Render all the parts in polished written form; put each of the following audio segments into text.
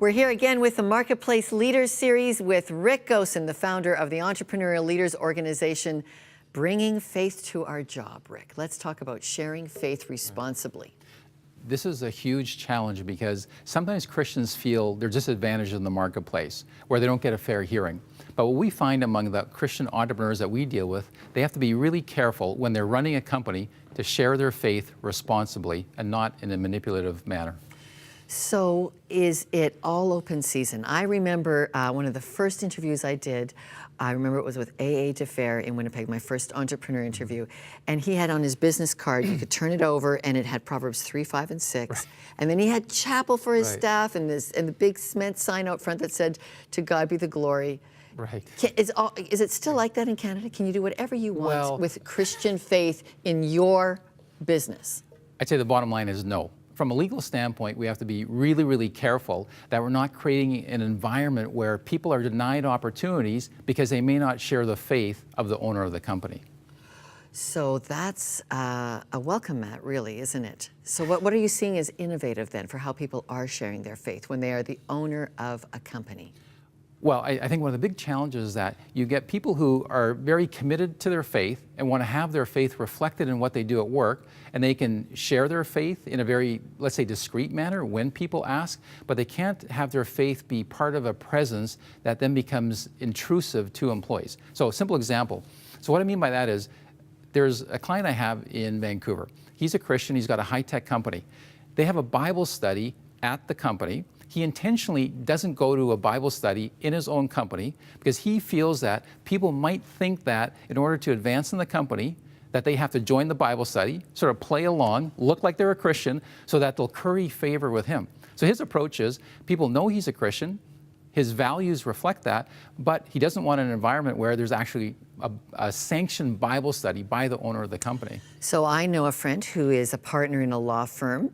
We're here again with the Marketplace Leaders Series with Rick Goossen, the founder of the Entrepreneurial Leaders Organization, Bringing Faith to Our Job. Rick, let's talk about sharing faith responsibly. This is a huge challenge because sometimes Christians feel they're disadvantaged in the marketplace where they don't get a fair hearing. But what we find among the Christian entrepreneurs that we deal with, they have to be really careful when they're running a company to share their faith responsibly and not in a manipulative manner. So is it all open season? I remember one of the first interviews I did, I remember it was with A.A. DeFair in Winnipeg, my first entrepreneur interview, and he had on his business card, you could turn it over and it had Proverbs 3, 5, and 6. Right. And then he had chapel for his staff and the big cement sign out front that said, "To God be the glory." Right. Is it still like that in Canada? Can you do whatever you want with Christian faith in your business? I'd say the bottom line is no. From a legal standpoint, we have to be really, really careful that we're not creating an environment where people are denied opportunities because they may not share the faith of the owner of the company. So that's a welcome mat, really, isn't it? So what are you seeing as innovative then for how people are sharing their faith when they are the owner of a company? Well, I think one of the big challenges is that you get people who are very committed to their faith and want to have their faith reflected in what they do at work, and they can share their faith in a very, let's say, discreet manner when people ask, but they can't have their faith be part of a presence that then becomes intrusive to employees. So a simple example. So what I mean by that is there's a client I have in Vancouver. He's a Christian, he's got a high-tech company. They have a Bible study at the company. He intentionally doesn't go to a Bible study in his own company because he feels that people might think that in order to advance in the company, that they have to join the Bible study, sort of play along, look like they're a Christian, so that they'll curry favor with him. So his approach is, people know he's a Christian, his values reflect that, but he doesn't want an environment where there's actually a sanctioned Bible study by the owner of the company. So I know a friend who is a partner in a law firm,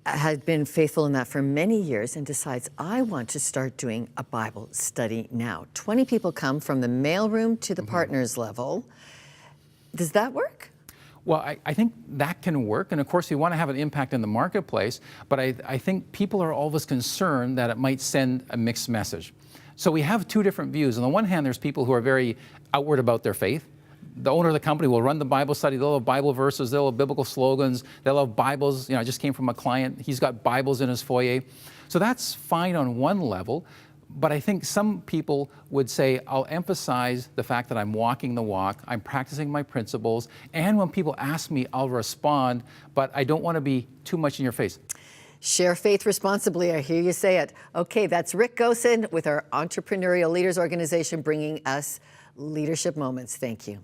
has been faithful in that for many years, and decides, I want to start doing a Bible study now. 20 people come from the mailroom to the partners level. Does that work? Well, I think that can work, and of course we want to have an impact in the marketplace, but I think people are always concerned that it might send a mixed message. So we have two different views. On the one hand, there's people who are very outward about their faith. The owner of the company will run the Bible study, they'll have Bible verses, they'll have biblical slogans, they'll have Bibles. I just came from a client, he's got Bibles in his foyer. So that's fine on one level, but I think some people would say, I'll emphasize the fact that I'm walking the walk, I'm practicing my principles, and when people ask me, I'll respond, but I don't want to be too much in your face. Share faith responsibly, I hear you say it. Okay, that's Rick Goossen with our Entrepreneurial Leaders Organization, bringing us leadership moments. Thank you.